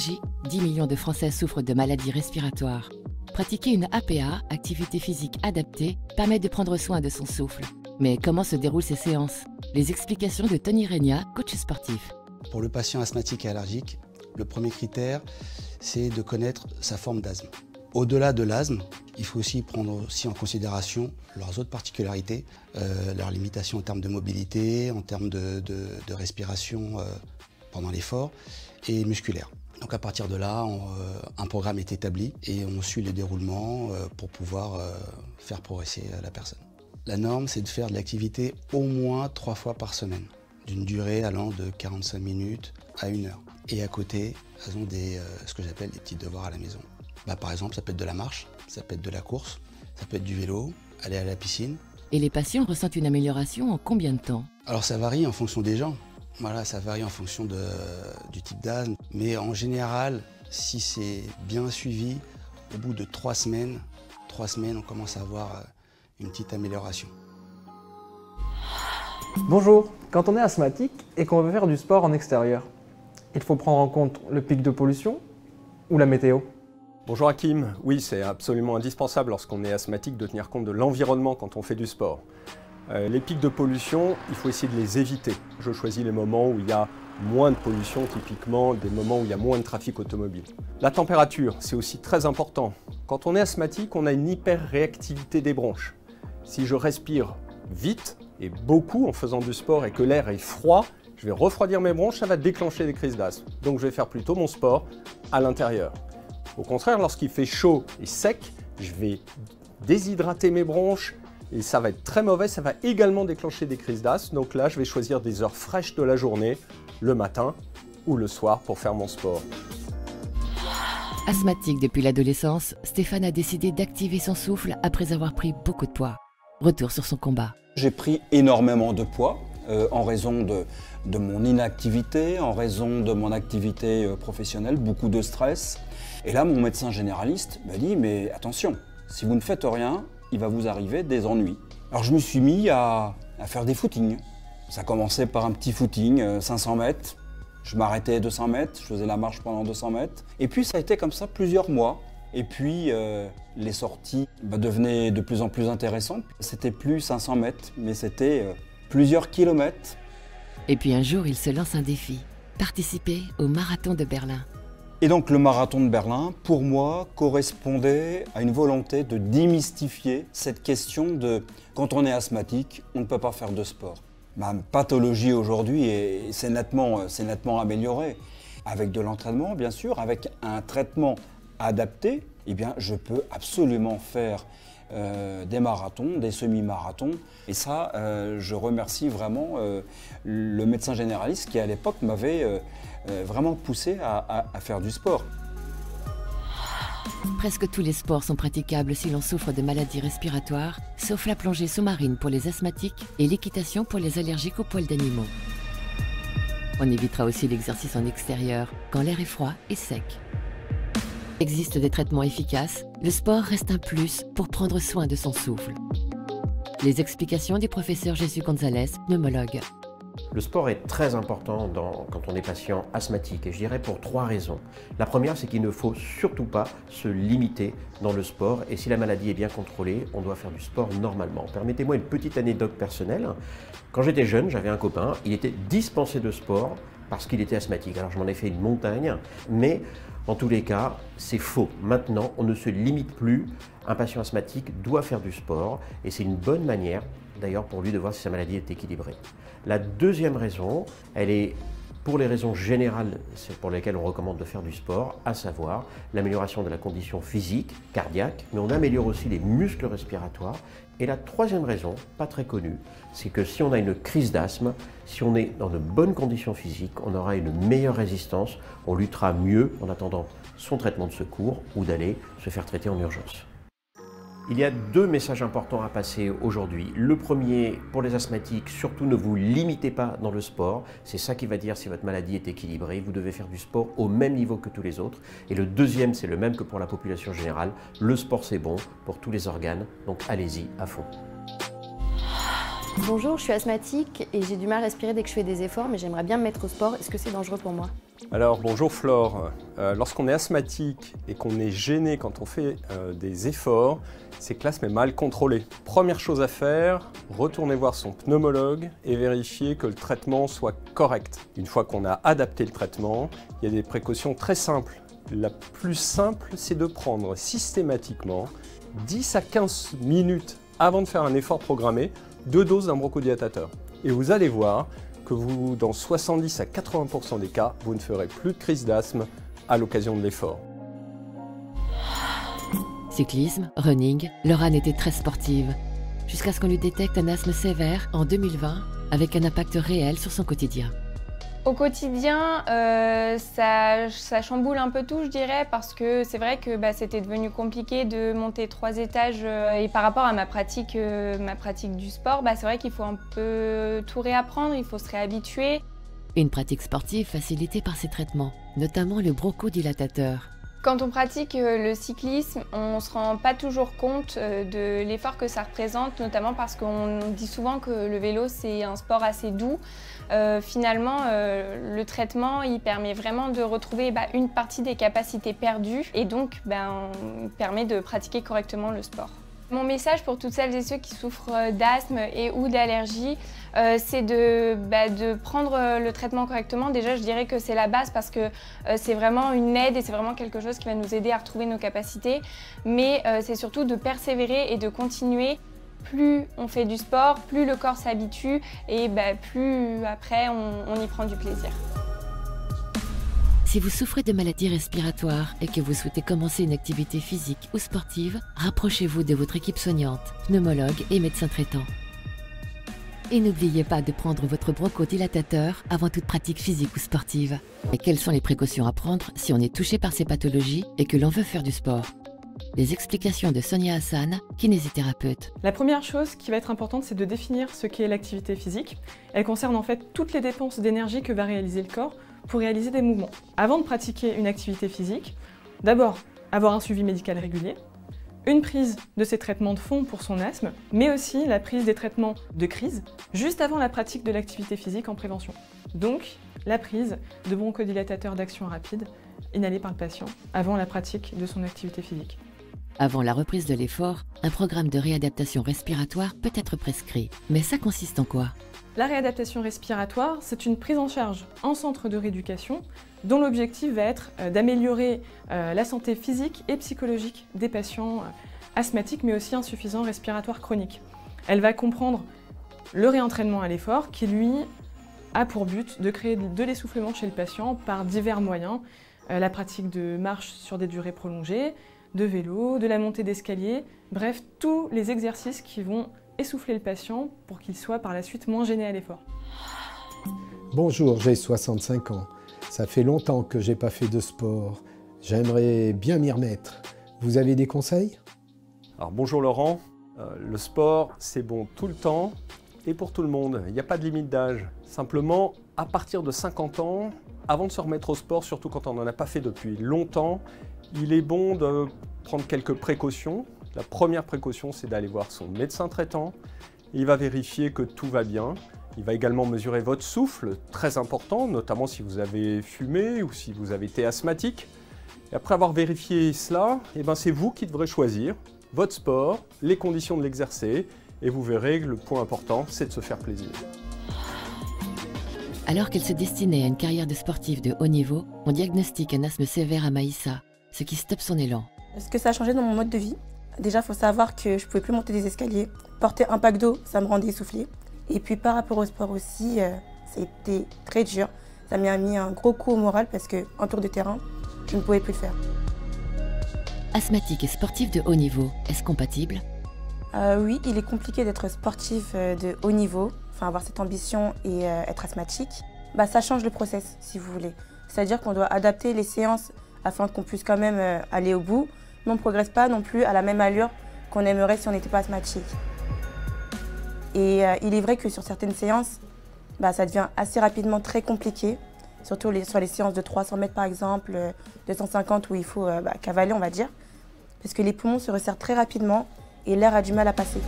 allergie, 10 millions de Français souffrent de maladies respiratoires. Pratiquer une APA, activité physique adaptée, permet de prendre soin de son souffle. Mais comment se déroulent ces séances? Les explications de Tony Regna, coach sportif. Pour le patient asthmatique et allergique, le premier critère, c'est de connaître sa forme d'asthme. Au-delà de l'asthme, il faut aussi prendre en considération leurs autres particularités, leurs limitations en termes de mobilité, en termes de respiration pendant l'effort et musculaire. Donc à partir de là, un programme est établi et on suit le déroulement pour pouvoir faire progresser la personne. La norme, c'est de faire de l'activité au moins 3 fois par semaine, d'une durée allant de 45 minutes à 1 heure. Et à côté, elles ont ce que j'appelle des petits devoirs à la maison. Par exemple, ça peut être de la marche, ça peut être de la course, ça peut être du vélo, aller à la piscine. Et les patients ressentent une amélioration en combien de temps? Alors ça varie en fonction des gens. Voilà, ça varie en fonction du type d'asthme. Mais en général, si c'est bien suivi, au bout de 3 semaines, on commence à avoir une petite amélioration. Bonjour, quand on est asthmatique et qu'on veut faire du sport en extérieur, il faut prendre en compte le pic de pollution ou la météo? Bonjour Hakim, oui c'est absolument indispensable lorsqu'on est asthmatique de tenir compte de l'environnement quand on fait du sport. Les pics de pollution, il faut essayer de les éviter. Je choisis les moments où il y a moins de pollution, typiquement des moments où il y a moins de trafic automobile. La température, c'est aussi très important. Quand on est asthmatique, on a une hyperréactivité des bronches. Si je respire vite et beaucoup en faisant du sport et que l'air est froid, je vais refroidir mes bronches, ça va déclencher des crises d'asthme. Donc je vais faire plutôt mon sport à l'intérieur. Au contraire, lorsqu'il fait chaud et sec, je vais déshydrater mes bronches et ça va être très mauvais, ça va également déclencher des crises d'asthme. Donc là, je vais choisir des heures fraîches de la journée, le matin ou le soir pour faire mon sport. Asthmatique depuis l'adolescence, Stéphane a décidé d'activer son souffle après avoir pris beaucoup de poids. Retour sur son combat. J'ai pris énormément de poids en raison de mon inactivité, en raison de mon activité professionnelle, beaucoup de stress. Et là, mon médecin généraliste m'a dit « mais attention, si vous ne faites rien, il va vous arriver des ennuis ». Alors je me suis mis à faire des footings. Ça commençait par un petit footing, 500 mètres. Je m'arrêtais à 200 mètres, je faisais la marche pendant 200 mètres. Et puis ça a été comme ça plusieurs mois. Et puis les sorties devenaient de plus en plus intéressantes. C'était plus 500 mètres, mais c'était plusieurs kilomètres. Et puis un jour, il se lance un défi, participer au marathon de Berlin. Et donc le marathon de Berlin, pour moi, correspondait à une volonté de démystifier cette question de quand on est asthmatique, on ne peut pas faire de sport. Ma pathologie aujourd'hui s'est nettement améliorée. Avec de l'entraînement, bien sûr, avec un traitement adapté, eh bien, je peux absolument faire des marathons, des semi-marathons. Et ça, je remercie vraiment le médecin généraliste qui, à l'époque, m'avait vraiment poussé à faire du sport. Presque tous les sports sont praticables si l'on souffre de maladies respiratoires, sauf la plongée sous-marine pour les asthmatiques et l'équitation pour les allergiques aux poils d'animaux. On évitera aussi l'exercice en extérieur, quand l'air est froid et sec. Il existe des traitements efficaces, le sport reste un plus pour prendre soin de son souffle. Les explications du professeur Jesús González, pneumologue. Le sport est très important quand on est patient asthmatique, et je dirais pour 3 raisons. La première, c'est qu'il ne faut surtout pas se limiter dans le sport, et si la maladie est bien contrôlée, on doit faire du sport normalement. Permettez-moi une petite anecdote personnelle. Quand j'étais jeune, j'avais un copain, il était dispensé de sport parce qu'il était asthmatique. Alors je m'en ai fait une montagne, mais en tous les cas, c'est faux. Maintenant, on ne se limite plus. Un patient asthmatique doit faire du sport, et c'est une bonne manière d'ailleurs pour lui de voir si sa maladie est équilibrée. La deuxième raison, elle est pour les raisons générales pour lesquelles on recommande de faire du sport, à savoir l'amélioration de la condition physique, cardiaque, mais on améliore aussi les muscles respiratoires. Et la troisième raison, pas très connue, c'est que si on a une crise d'asthme, si on est dans de bonnes conditions physiques, on aura une meilleure résistance, on luttera mieux en attendant son traitement de secours ou d'aller se faire traiter en urgence. Il y a 2 messages importants à passer aujourd'hui. Le premier, pour les asthmatiques, surtout ne vous limitez pas dans le sport. C'est ça qui va dire si votre maladie est équilibrée. Vous devez faire du sport au même niveau que tous les autres. Et le deuxième, c'est le même que pour la population générale. Le sport, c'est bon pour tous les organes, donc allez-y à fond. Bonjour, je suis asthmatique et j'ai du mal à respirer dès que je fais des efforts, mais j'aimerais bien me mettre au sport. Est-ce que c'est dangereux pour moi ? Alors bonjour Flore, lorsqu'on est asthmatique et qu'on est gêné quand on fait des efforts, c'est que l'asthme est mal contrôlé. Première chose à faire, retournez voir son pneumologue et vérifier que le traitement soit correct. Une fois qu'on a adapté le traitement, il y a des précautions très simples. La plus simple, c'est de prendre systématiquement 10 à 15 minutes avant de faire un effort programmé, 2 doses d'un bronchodilatateur. Et vous allez voir que dans 70 à 80% des cas, vous ne ferez plus de crise d'asthme à l'occasion de l'effort. Cyclisme, running, Laurane était très sportive, jusqu'à ce qu'on lui détecte un asthme sévère en 2020, avec un impact réel sur son quotidien. Au quotidien, ça chamboule un peu tout, je dirais, parce que c'est vrai que c'était devenu compliqué de monter 3 étages. Et par rapport à ma pratique du sport, c'est vrai qu'il faut un peu tout réapprendre, il faut se réhabituer. Une pratique sportive facilitée par ces traitements, notamment le bronchodilatateur. Quand on pratique le cyclisme, on ne se rend pas toujours compte de l'effort que ça représente, notamment parce qu'on dit souvent que le vélo c'est un sport assez doux. Finalement, le traitement il permet vraiment de retrouver une partie des capacités perdues et donc il permet de pratiquer correctement le sport. Mon message pour toutes celles et ceux qui souffrent d'asthme et ou d'allergie, c'est de prendre le traitement correctement. Déjà, je dirais que c'est la base parce que c'est vraiment une aide et c'est vraiment quelque chose qui va nous aider à retrouver nos capacités. Mais c'est surtout de persévérer et de continuer. Plus on fait du sport, plus le corps s'habitue et plus après on y prend du plaisir. Si vous souffrez de maladies respiratoires et que vous souhaitez commencer une activité physique ou sportive, rapprochez-vous de votre équipe soignante, pneumologue et médecin traitant. Et n'oubliez pas de prendre votre bronchodilatateur avant toute pratique physique ou sportive. Et quelles sont les précautions à prendre si on est touché par ces pathologies et que l'on veut faire du sport? Les explications de Sonia Hassan, kinésithérapeute. La première chose qui va être importante, c'est de définir ce qu'est l'activité physique. Elle concerne en fait toutes les dépenses d'énergie que va réaliser le corps pour réaliser des mouvements. Avant de pratiquer une activité physique, d'abord avoir un suivi médical régulier, une prise de ces traitements de fond pour son asthme, mais aussi la prise des traitements de crise juste avant la pratique de l'activité physique en prévention. Donc, la prise de bronchodilatateurs d'action rapide inhalés par le patient avant la pratique de son activité physique. Avant la reprise de l'effort, un programme de réadaptation respiratoire peut être prescrit. Mais ça consiste en quoi? La réadaptation respiratoire, c'est une prise en charge en centre de rééducation dont l'objectif va être d'améliorer la santé physique et psychologique des patients asthmatiques mais aussi insuffisants respiratoires chroniques. Elle va comprendre le réentraînement à l'effort qui, lui, a pour but de créer de l'essoufflement chez le patient par divers moyens, la pratique de marche sur des durées prolongées, de vélo, de la montée d'escalier, bref, tous les exercices qui vont essouffler le patient pour qu'il soit par la suite moins gêné à l'effort. Bonjour, j'ai 65 ans. Ça fait longtemps que j'ai pas fait de sport. J'aimerais bien m'y remettre. Vous avez des conseils? Alors bonjour Laurent, le sport c'est bon tout le temps et pour tout le monde. Il n'y a pas de limite d'âge. Simplement, à partir de 50 ans, avant de se remettre au sport, surtout quand on n'en a pas fait depuis longtemps, il est bon de prendre quelques précautions. La première précaution, c'est d'aller voir son médecin traitant. Il va vérifier que tout va bien. Il va également mesurer votre souffle, très important, notamment si vous avez fumé ou si vous avez été asthmatique. Et après avoir vérifié cela, c'est vous qui devrez choisir votre sport, les conditions de l'exercer, et vous verrez que le point important, c'est de se faire plaisir. Alors qu'elle se destinait à une carrière de sportive de haut niveau, on diagnostique un asthme sévère à Maïssa, ce qui stoppe son élan. Ce que ça a changé dans mon mode de vie, déjà, il faut savoir que je ne pouvais plus monter des escaliers. Porter un pack d'eau, ça me rendait essoufflée. Et puis par rapport au sport aussi, c'était très dur. Ça m'a mis un gros coup au moral parce qu'en tour de terrain, je ne pouvais plus le faire. Asthmatique et sportif de haut niveau, est-ce compatible? Oui, il est compliqué d'être sportif de haut niveau, enfin avoir cette ambition et être asthmatique. Ça change le process, si vous voulez. C'est-à-dire qu'on doit adapter les séances afin qu'on puisse quand même aller au bout. Mais on ne progresse pas non plus à la même allure qu'on aimerait si on n'était pas asthmatique. Et il est vrai que sur certaines séances, ça devient assez rapidement très compliqué, surtout sur les séances de 300 mètres par exemple, 250 où il faut cavaler on va dire, parce que les poumons se resserrent très rapidement et l'air a du mal à passer.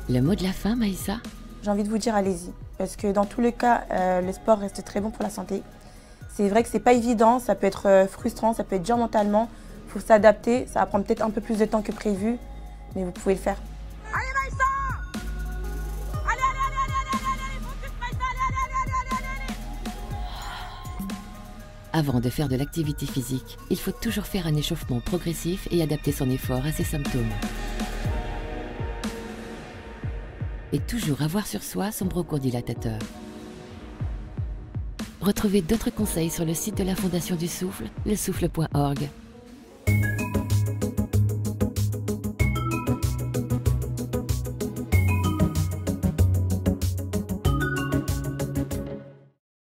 Le mot de la fin, Maïssa? J'ai envie de vous dire allez-y. parce que dans tous les cas, le sport reste très bon pour la santé. C'est vrai que c'est pas évident, ça peut être frustrant, ça peut être dur mentalement. Il faut s'adapter, ça va prendre peut-être un peu plus de temps que prévu, mais vous pouvez le faire. Allez Maïssa! Allez, Avant de faire de l'activité physique, il faut toujours faire un échauffement progressif et adapter son effort à ses symptômes. Et toujours avoir sur soi son bronchodilatateur. Retrouvez d'autres conseils sur le site de la Fondation du Souffle, lesouffle.org.